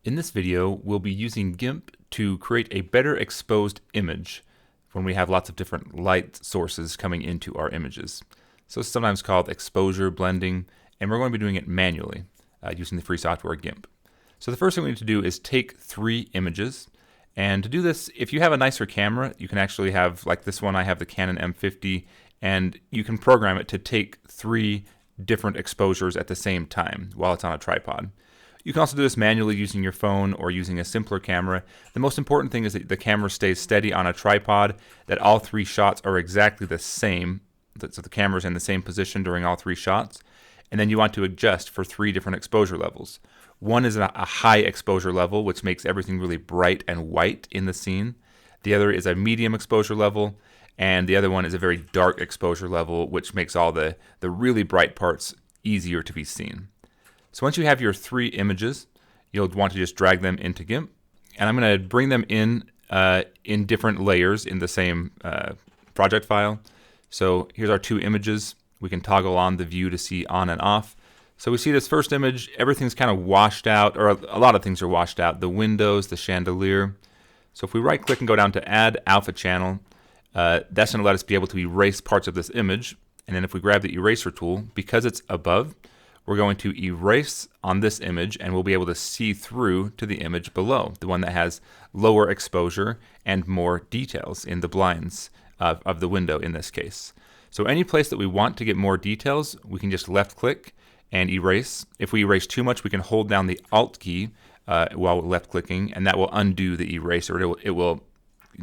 In this video, we'll be using Gimp to create a better exposed image when we have lots of different light sources coming into our images. So it's sometimes called exposure blending, and we're going to be doing it manually using the free software Gimp. So the first thing we need to do is take 3 images, and to do this, if you have a nicer camera, you can actually have, like this one, I have the Canon M50, and you can program it to take 3 different exposures at the same time while it's on a tripod. You can also do this manually using your phone or using a simpler camera. The most important thing is that the camera stays steady on a tripod, that all 3 shots are exactly the same, so the camera's in the same position during all 3 shots. And then you want to adjust for 3 different exposure levels. One is a high exposure level, which makes everything really bright and white in the scene. The other is a medium exposure level, and the other one is a very dark exposure level, which makes all the really bright parts easier to be seen. So once you have your 3 images, you'll want to just drag them into Gimp. And I'm going to bring them in different layers in the same project file. So here's our 2 images. We can toggle on the view to see on and off. So we see this first image, everything's kind of washed out, or a lot of things are washed out. The windows, the chandelier. So if we right click and go down to Add Alpha Channel, that's going to let us be able to erase parts of this image. And then if we grab the eraser tool, because it's above, we're going to erase on this image, and we'll be able to see through to the image below, the one that has lower exposure and more details in the blinds of the window in this case. So any place that we want to get more details, we can just left click and erase. If we erase too much, we can hold down the Alt key while left clicking, and that will undo the erase, or it will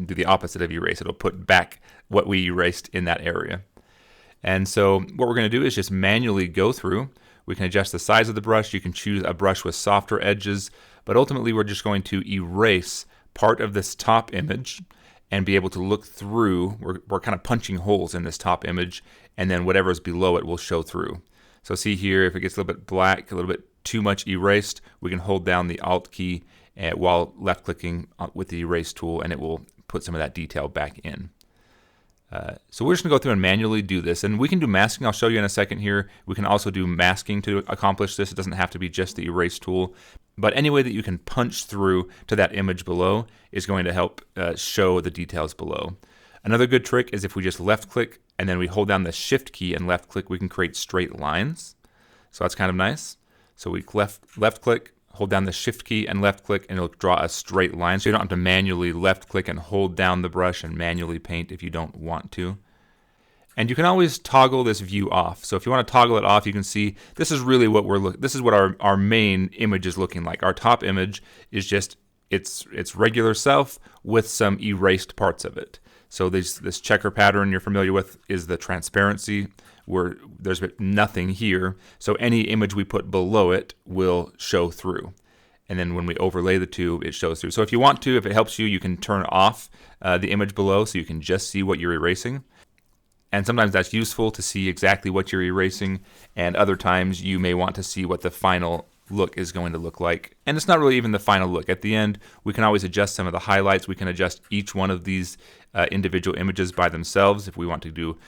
do the opposite of erase. It'll put back what we erased in that area. And so what we're going to do is just manually go through. We can adjust the size of the brush. You can choose a brush with softer edges, but ultimately we're just going to erase part of this top image and be able to look through. We're kind of punching holes in this top image, and then whatever's below it will show through. So see here, if it gets a little bit black, a little bit too much erased, we can hold down the Alt key while left clicking with the erase tool, and it will put some of that detail back in. So we're just going to go through and manually do this, and we can do masking. I'll show you in a second here. We can also do masking to accomplish this. It doesn't have to be just the erase tool, but any way that you can punch through to that image below is going to help show the details below. Another good trick is if we just left click and then we hold down the Shift key and left click, we can create straight lines. So that's kind of nice. So we left click, hold down the Shift key and left click, and it'll draw a straight line. So you don't have to manually left click and hold down the brush and manually paint if you don't want to. And you can always toggle this view off. So if you want to toggle it off, you can see this is really what this is what our main image is looking like. Our top image is just its regular self with some erased parts of it. So this checker pattern you're familiar with is the transparency, where there's nothing here, so any image we put below it will show through. And then when we overlay the 2, it shows through. So if you want to, if it helps you, you can turn off the image below so you can just see what you're erasing. And sometimes that's useful to see exactly what you're erasing, and other times you may want to see what the final look is going to look like. And it's not really even the final look. At the end, we can always adjust some of the highlights. We can adjust each one of these individual images by themselves if we want to do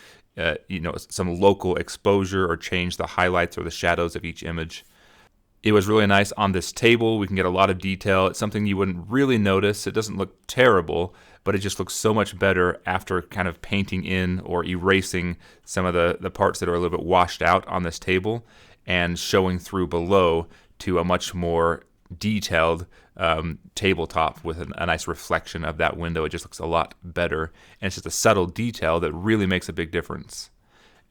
some local exposure or change the highlights or the shadows of each image. It was really nice on this table. We can get a lot of detail. It's something you wouldn't really notice. It doesn't look terrible, but it just looks so much better after kind of painting in or erasing some of the parts that are a little bit washed out on this table and showing through below to a much more detailed tabletop with a nice reflection of that window. It just looks a lot better, and it's just a subtle detail that really makes a big difference.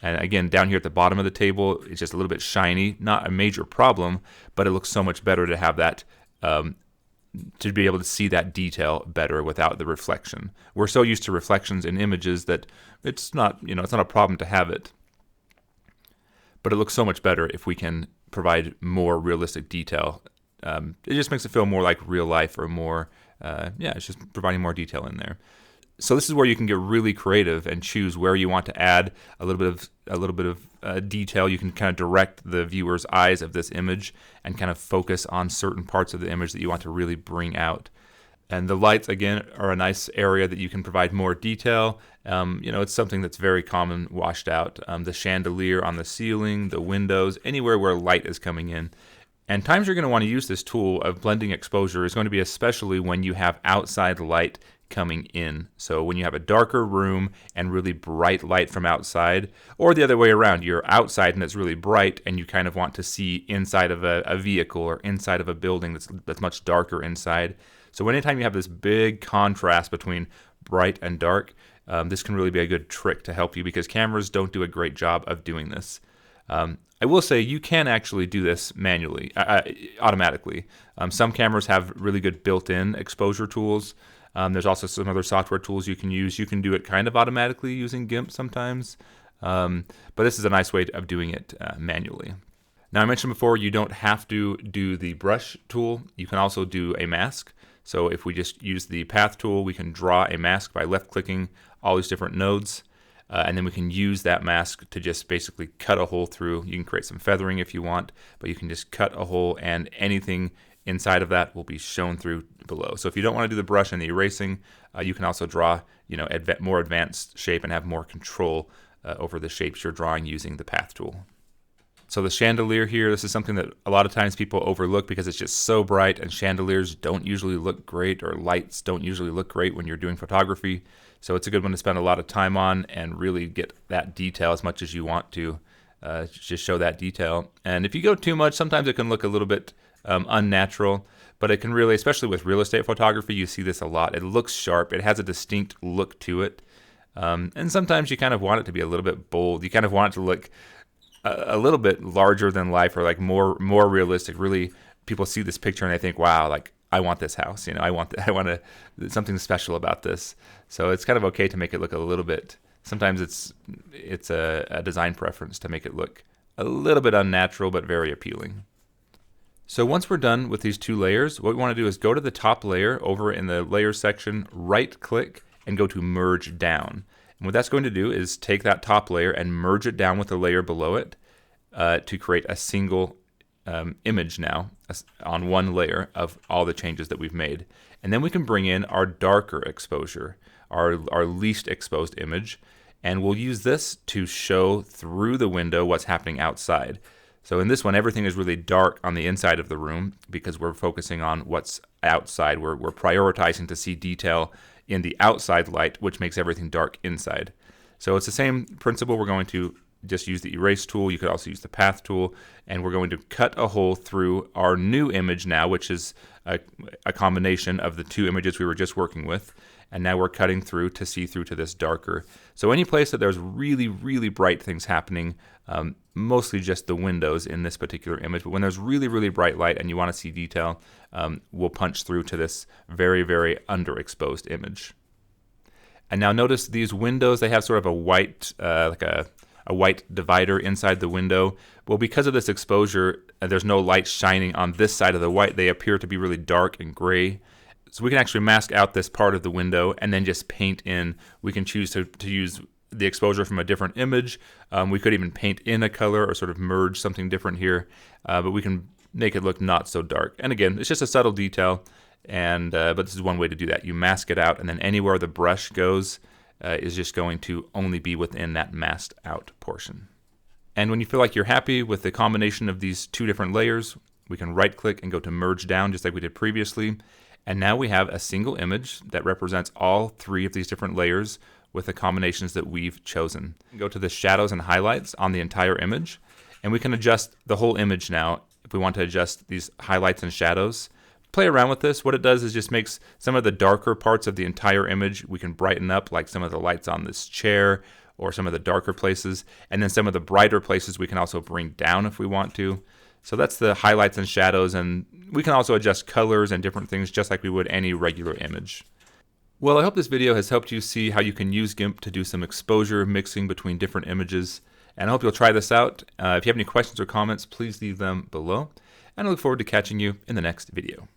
And again, down here at the bottom of the table, it's just a little bit shiny, not a major problem, but it looks so much better to have that, to be able to see that detail better without the reflection. We're so used to reflections in images that it's not a problem to have it, but it looks so much better if we can provide more realistic detail. It just makes it feel more like real life, or more, it's just providing more detail in there. So this is where you can get really creative and choose where you want to add a little bit of detail. You can kind of direct the viewer's eyes of this image and kind of focus on certain parts of the image that you want to really bring out. And the lights, again, are a nice area that you can provide more detail. It's something that's very common washed out. The chandelier on the ceiling, the windows, anywhere where light is coming in, And times you're going to want to use this tool of blending exposure is going to be especially when you have outside light coming in. So when you have a darker room and really bright light from outside, or the other way around, you're outside and it's really bright and you kind of want to see inside of a vehicle or inside of a building that's much darker inside. So anytime you have this big contrast between bright and dark, this can really be a good trick to help you, because cameras don't do a great job of doing this. I will say you can actually do this manually, automatically. Some cameras have really good built-in exposure tools. There's also some other software tools you can use. You can do it kind of automatically using Gimp sometimes, but this is a nice way of doing it manually. Now, I mentioned before you don't have to do the brush tool. You can also do a mask. So if we just use the path tool, we can draw a mask by left-clicking all these different nodes. And then we can use that mask to just basically cut a hole through. You can create some feathering if you want, but you can just cut a hole and anything inside of that will be shown through below. So if you don't want to do the brush and the erasing, you can also draw, more advanced shape and have more control over the shapes you're drawing using the path tool. So the chandelier here, this is something that a lot of times people overlook because it's just so bright, and chandeliers don't usually look great, or lights don't usually look great when you're doing photography. So it's a good one to spend a lot of time on and really get that detail as much as you want to, just show that detail. And if you go too much, sometimes it can look a little bit unnatural, but it can really, especially with real estate photography, you see this a lot. It looks sharp, it has a distinct look to it. And sometimes you kind of want it to be a little bit bold. You kind of want it to look a little bit larger than life, or like more realistic. Really, people see this picture and they think, wow, like I want this house. I want something special about this. So it's kind of okay to make it look a little bit. Sometimes it's a design preference to make it look a little bit unnatural but very appealing. So once we're done with these two layers, what we want to do is go to the top layer over in the layers section, right click, and go to merge down. And what that's going to do is take that top layer and merge it down with the layer below it to create a single image now on one layer of all the changes that we've made. And then we can bring in our darker exposure, our least exposed image, and we'll use this to show through the window what's happening outside. So in this one, everything is really dark on the inside of the room because we're focusing on what's outside. We're prioritizing to see detail in the outside light, which makes everything dark inside. So it's the same principle. We're going to just use the erase tool. You could also use the path tool, and we're going to cut a hole through our new image now, which is a combination of the two images we were just working with. And now we're cutting through to see through to this darker. So any place that there's really, really bright things happening, mostly just the windows in this particular image, but when there's really, really bright light and you want to see detail, we'll punch through to this very, very underexposed image. And now notice these windows, they have sort of a white, like a white divider inside the window. Well, because of this exposure, there's no light shining on this side of the white. They appear to be really dark and gray. So we can actually mask out this part of the window and then just paint in. We can choose to use the exposure from a different image. We could even paint in a color or sort of merge something different here, but we can make it look not so dark. And again, it's just a subtle detail, and but this is one way to do that. You mask it out, and then anywhere the brush goes is just going to only be within that masked out portion. And when you feel like you're happy with the combination of these two different layers, we can right click and go to merge down just like we did previously. And now we have a single image that represents all three of these different layers with the combinations that we've chosen. Go to the shadows and highlights on the entire image, and we can adjust the whole image now if we want to adjust these highlights and shadows. Play around with this. What it does is just makes some of the darker parts of the entire image, we can brighten up, like some of the lights on this chair or some of the darker places, and then some of the brighter places we can also bring down if we want to. So that's the highlights and shadows, and we can also adjust colors and different things just like we would any regular image. Well, I hope this video has helped you see how you can use Gimp to do some exposure mixing between different images, and I hope you'll try this out. If you have any questions or comments, please leave them below, and I look forward to catching you in the next video.